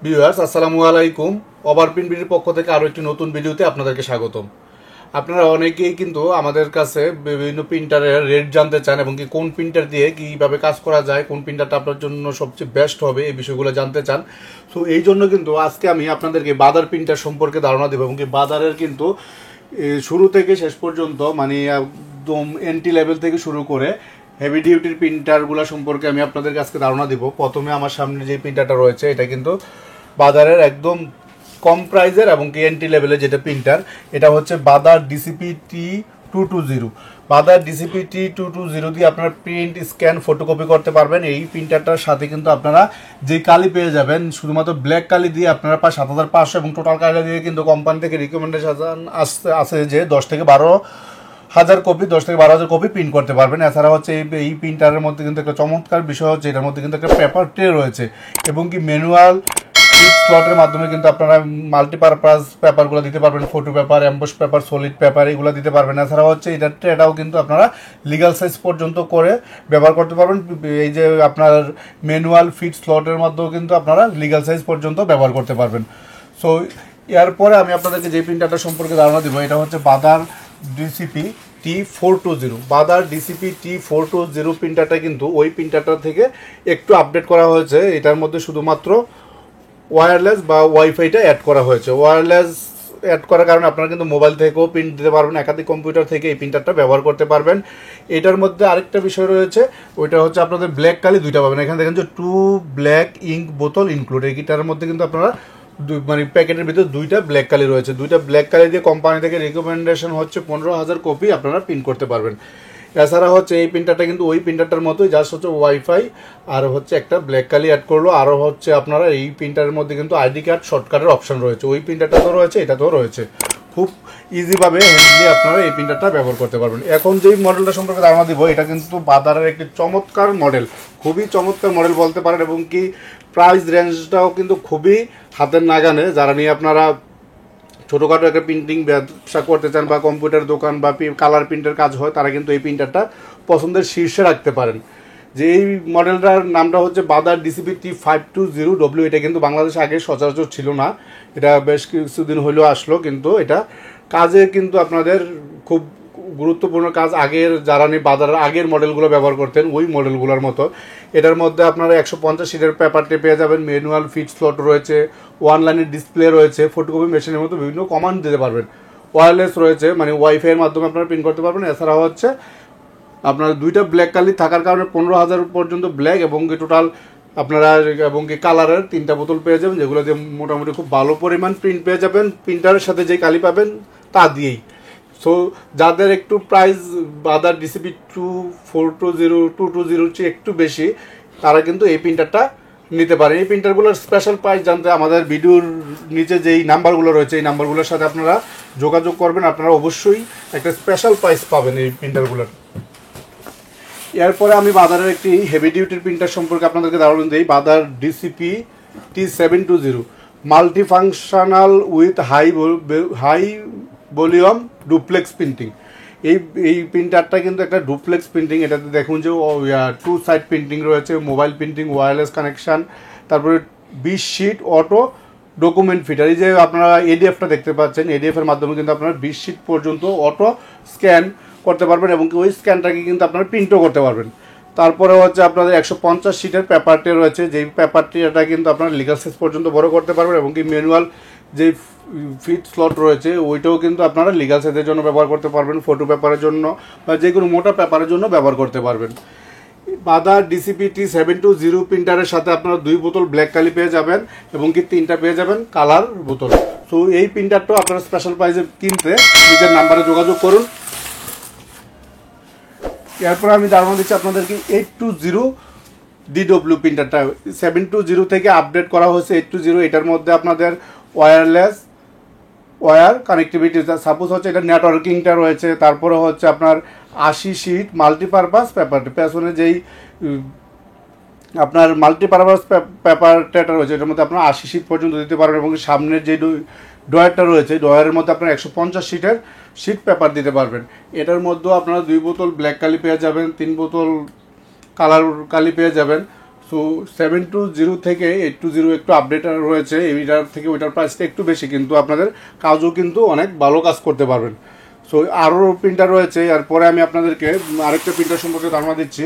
Viewers আসসালামু আলাইকুম। Overprint বিডির পক্ষ থেকে আরও একটি নতুন ভিডিওতে আপনাদেরকে স্বাগতম। আপনারা অনেকেই কিন্তু আমাদের কাছে বিভিন্ন প্রিন্টারের রেট জানতে চান এবং কি কোন প্রিন্টার দিয়ে কীভাবে কাজ করা যায়, কোন প্রিন্টারটা আপনার জন্য সবচেয়ে বেস্ট হবে এই বিষয়গুলো জানতে চান। তো এই জন্য কিন্তু আজকে আমি আপনাদেরকে বাজার প্রিন্টার সম্পর্কে ধারণা দেবো এবং কি বাজারের কিন্তু শুরু থেকে শেষ পর্যন্ত মানে একদম এন্ট্রি লেভেল থেকে শুরু করে হেভি ডিউটির প্রিন্টারগুলো সম্পর্কে আমি আপনাদেরকে আজকে ধারণা দিব। প্রথমে আমার সামনে যে প্রিন্টারটা রয়েছে এটা কিন্তু বাজারের একদম কম প্রাইজের এবং কি এন্ট্রি লেভেলের যেটা প্রিন্টার, এটা হচ্ছে বাজার ডিসিপি T220। বাজার ডিসিপি T220 দিয়ে আপনারা প্রিন্ট স্ক্যান ফটোকপি করতে পারবেন। এই প্রিন্টারটার সাথে কিন্তু আপনারা যে কালি পেয়ে যাবেন শুধুমাত্র ব্ল্যাক কালি দিয়ে আপনারা প্রায় 7500 এবং টোটাল কালি দিয়ে কিন্তু কোম্পানি থেকে রিকমেন্ডেশন আছে যে 10 থেকে 12,000 কপি 10 থেকে 12,000 কপি প্রিন্ট করতে পারবেন। এছাড়া হচ্ছে এই প্রিন্টারের মধ্যে কিন্তু একটা চমৎকার বিষয় হচ্ছে এটার মধ্যে কিন্তু একটা পেপার ট্রে রয়েছে এবং কি ম্যানুয়াল স্লটের মাধ্যমে কিন্তু আপনারা মাল্টিপারপাস পেপারগুলো দিতে পারবেন, photo paper, emboss paper, solid paper এগুলো দিতে পারবেন। এছাড়া হচ্ছে এটাও কিন্তু আপনারা লিগাল সাইজ পর্যন্ত করে ব্যবহার করতে পারবেন। এই যে আপনার ম্যানুয়াল ফিট স্লটের মধ্যেও কিন্তু আপনারা লিগাল সাইজ পর্যন্ত ব্যবহার করতে পারবেন। সো এরপরে আমি আপনাদেরকে যে প্রিন্টারটা সম্পর্কে ধারণা দিব এটা হচ্ছে বাজার ডিসিপি T420। বাজার ডিসিপি T420 প্রিন্টারটা কিন্তু ওই প্রিন্টারটা থেকে একটু আপডেট করা হয়েছে। এটার মধ্যে শুধুমাত্র ওয়্যারলেস বা ওয়াইফাইটা অ্যাড করা হয়েছে। ওয়্যারলেস অ্যাড করার কারণে আপনারা কিন্তু মোবাইল থেকেও প্রিন্ট দিতে পারবেন, একাধিক কম্পিউটার থেকে এই প্রিন্টারটা ব্যবহার করতে পারবেন। এটার মধ্যে আরেকটা বিষয় রয়েছে, ওইটা হচ্ছে আপনাদের ব্ল্যাক কালি দুইটা পাবেন। এখানে দেখেন যে 2 ব্ল্যাক ইঙ্ক বোতল ইনক্লুড। এইটার মধ্যে কিন্তু আপনারা মানে প্যাকেটের ভিতরে দুইটা ব্ল্যাক কালি রয়েছে। দুইটা ব্ল্যাক কালি দিয়ে কোম্পানি থেকে রিকমেন্ডেশন হচ্ছে 15,000 কপি আপনারা প্রিন্ট করতে পারবেন। এছাড়া হচ্ছে এই প্রিন্টারটা কিন্তু ওই প্রিন্টারটার মতোই, জাস্ট হচ্ছে ওয়াইফাই আর হচ্ছে একটা ব্ল্যাক কালি অ্যাড করলো। আরও হচ্ছে আপনারা এই প্রিন্টারের মধ্যে কিন্তু আইডি কার্ড শর্টকাটের অপশন রয়েছে। ওই প্রিন্টারটাতেও রয়েছে, এটাতেও রয়েছে। খুব ইজিভাবে হ্যান্ডলি আপনারা এই প্রিন্টারটা ব্যবহার করতে পারবেন। এখন যেই মডেলটা সম্পর্কে ধারণা দিব এটা কিন্তু বাজারের একটি চমৎকার মডেল, খুবই চমৎকার মডেল বলতে পারেন এবং কি প্রাইস রেঞ্জটাও কিন্তু খুবই হাতের নাগানে। যারা নিয়ে আপনারা ছোটোখাটো একটা প্রিন্টিং ব্যবসা করতে চান বা কম্পিউটার দোকান বা কালার প্রিন্টের কাজ হয় তারা কিন্তু এই প্রিন্টারটা পছন্দের শীর্ষে রাখতে পারেন। যে এই মডেলটার নামটা হচ্ছে বাজার ডিসিপি T520W। এটা কিন্তু বাংলাদেশে আগে সচরাচর ছিল না, এটা বেশ কিছুদিন হলেও আসলো, কিন্তু এটা কাজে কিন্তু আপনাদের খুব গুরুত্বপূর্ণ কাজ। আগের যারা নিয়ে বাজারের আগের মডেলগুলো ব্যবহার করতেন ওই মডেলগুলোর মতো এটার মধ্যে আপনারা 150 শিটের পেপারটি পেয়ে যাবেন, ম্যানুয়াল ফিট স্লট রয়েছে, ওয়ান লাইনের ডিসপ্লে রয়েছে, ফটোকপি মেশিনের মতো বিভিন্ন কমান্ড দিতে পারবেন। ওয়্যারলেস রয়েছে, মানে ওয়াইফাইয়ের মাধ্যমে আপনারা প্রিন্ট করতে পারবেন। এছাড়া হচ্ছে আপনার দুইটা ব্ল্যাক কালি থাকার কারণে 15,000 পর্যন্ত ব্ল্যাক এবং কি টোটাল আপনারা এবং কি কালারের 3টা বোতল পেয়ে যাবেন, যেগুলো দিয়ে মোটামুটি খুব ভালো পরিমাণ প্রিন্ট পেয়ে যাবেন প্রিন্টারের সাথে যে কালি পাবেন তা দিয়েই। সো যাদের একটু প্রাইস বাজার ডিসিপি 220 চেয়ে একটু বেশি তারা কিন্তু এই প্রিন্টারটা নিতে পারে। এই প্রিন্টারগুলোর স্পেশাল প্রাইস জানতে আমাদের ভিডিওর নিচে যেই নাম্বারগুলো রয়েছে এই নাম্বারগুলোর সাথে আপনারা যোগাযোগ করবেন, আপনারা অবশ্যই একটা স্পেশাল প্রাইস পাবেন এই প্রিন্টারগুলোর। এরপরে আমি বাজারের একটি হেভি ডিউটির প্রিন্টার সম্পর্কে আপনাদেরকে ধারণা দিই। বাজার DCP T720 multi functional with high volume duplex printing. এই প্রিন্টারটা কিন্তু একটা ডুপ্লেক্স প্রিন্টিং। এটাতে দেখুন যে 2 সাইড প্রিন্টিং রয়েছে, মোবাইল প্রিন্টিং, ওয়্যারলেস কানেকশান, তারপরে 20 শিট অটো ডকুমেন্ট ফিটার। এই যে আপনারা এডিএফটা দেখতে পাচ্ছেন, এডিএফের মাধ্যমে কিন্তু আপনারা 20 শিট পর্যন্ত অটো স্ক্যান করতে পারবেন এবং ওই স্ক্যানটাকে কিন্তু আপনারা প্রিন্টও করতে পারবেন। তারপরে হচ্ছে আপনাদের 150 শিটের পেপারটি রয়েছে, যেই পেপারটি এটা কিন্তু আপনারা লিগাল সাইজ পর্যন্ত বড় করতে পারবেন এবং কি ম্যানুয়াল যে ফিট স্লট রয়েছে ওইটাও কিন্তু আপনারা লিগাল সাইজের জন্য ব্যবহার করতে পারবেন, ফটো পেপারের জন্য বা যে কোনো মোটা পেপারের জন্য ব্যবহার করতে পারবেন। বাজার ডিসিপি T720 প্রিন্টারের সাথে আপনারা 2 বোতল ব্ল্যাক কালি পেয়ে যাবেন এবং কি 3টা পেয়ে যাবেন কালার বোতল। সো এই প্রিন্টারটাও আপনারা স্পেশাল প্রাইসে কিনতে নিজের নাম্বারে যোগাযোগ করুন। এরপর আমি ধারণা দিচ্ছি আপনাদেরকে 820DW প্রিন্টারটা 720 থেকে আপডেট করা হয়েছে 820। এটার মধ্যে আপনাদের ওয়্যারলেস ওয়্যার কানেক্টিভিটি সাপোজ হচ্ছে এটা নেটওয়ার্কিংটা রয়েছে। তারপরে হচ্ছে আপনার 80 শিট মাল্টিপারপাস পেপারটি, পেছনে যেই আপনার মাল্টিপারপাস পেপারটা রয়েছে এটার মধ্যে আপনার 80 শিট পর্যন্ত দিতে পারবেন এবং সামনের যে ডয়ারটা রয়েছে ডয়ারের মধ্যে আপনারা 150 শিটের শিট পেপার দিতে পারবেন। এটার মধ্যেও আপনারা 2 বোতল ব্ল্যাক কালি পেয়ে যাবেন, 3 বোতল কালার কালি পেয়ে যাবেন। সো 720 থেকে 820 একটু আপডেট রয়েছে, এইটার থেকে ওইটার প্রাইসটা একটু বেশি, কিন্তু আপনাদের কাজও কিন্তু অনেক ভালো কাজ করতে পারবেন। সো আরও প্রিন্টার রয়েছে, এরপরে আমি আপনাদেরকে আরেকটা প্রিন্টার সম্পর্কে ধারণা দিচ্ছি।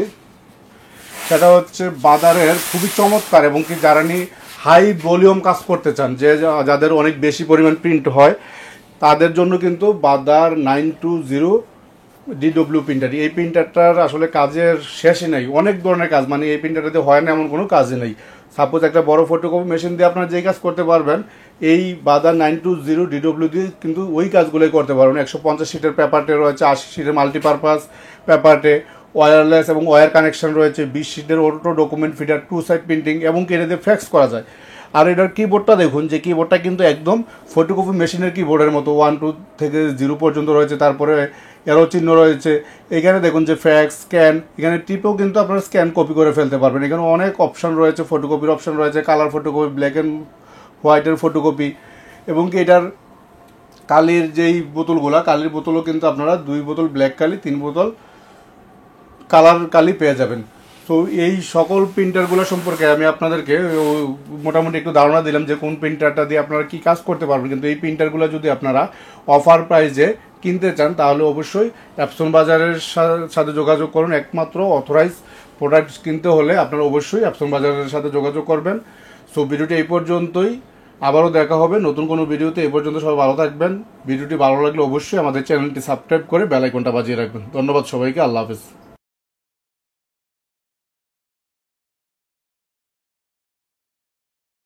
সেটা হচ্ছে বাজারের খুবই চমৎকার এবং কি যারা হাই ভলিউম কাজ করতে চান, যাদের অনেক বেশি পরিমাণ প্রিন্ট হয়, তাদের জন্য কিন্তু বাদার 920 DW প্রিন্টার। এই প্রিন্টারটার আসলে কাজের শেষই নেই, অনেক ধরনের কাজ, মানে এই প্রিন্টারটাতে হয় না এমন কোনো কাজই নেই। সাপোজ একটা বড় ফটোকপি মেশিন দিয়ে আপনারা যেই কাজ করতে পারবেন, এই বাদার 920 DW দিয়ে কিন্তু ওই কাজগুলোই করতে পারবেন। 150 সিটের পেপারটে রয়েছে, 80 সিটের মাল্টিপারপাস পেপারটে, ওয়্যারলেস এবং ওয়্যার কানেকশন রয়েছে, 20 সিটের auto document feeder, 2 side printing এবং এটা দিয়ে ফ্যাক্স করা যায়। আর এটার কিবোর্ডটা দেখুন, যে কিবোর্ডটা কিন্তু একদম ফটোকপি মেশিনের কিবোর্ডের মতো, 1 2 থেকে 0 পর্যন্ত রয়েছে, তারপরে এরো চিহ্ন রয়েছে। এখানে দেখুন যে ফ্যাক্স, স্ক্যান, এখানে টিপেও কিন্তু আপনারা স্ক্যান কপি করে ফেলতে পারবেন। এখানে অনেক অপশন রয়েছে, ফটোকপির অপশন রয়েছে, কালার ফটোকপি, ব্ল্যাক অ্যান্ড হোয়াইটের ফটোকপি, এবং কি এটার কালির যেই বোতলগুলো, কালির বোতলও কিন্তু আপনারা 2 বোতল ব্ল্যাক কালি, 3 বোতল কালার কালি পেয়ে যাবেন। তো এই সকল প্রিন্টারগুলো সম্পর্কে আমি আপনাদেরকে মোটামুটি একটু ধারণা দিলাম যে কোন প্রিন্টারটা দিয়ে আপনারা কী কাজ করতে পারবেন। কিন্তু এই প্রিন্টারগুলো যদি আপনারা অফার প্রাইসে কিনতে চান, তাহলে অবশ্যই অ্যাপসন বাজারের সাথে যোগাযোগ করুন। একমাত্র অথরাইজ প্রোডাক্ট কিনতে হলে আপনারা অবশ্যই অ্যাপসন বাজারের সাথে যোগাযোগ করবেন। সো ভিডিওটি এই পর্যন্তই, আবারও দেখা হবে নতুন কোনো ভিডিওতে। এই পর্যন্ত সবাই ভালো থাকবেন। ভিডিওটি ভালো লাগলে অবশ্যই আমাদের চ্যানেলটি সাবস্ক্রাইব করে বেল আইকনটা বাজিয়ে রাখবেন। ধন্যবাদ সবাইকে, আল্লাহ হাফেজ।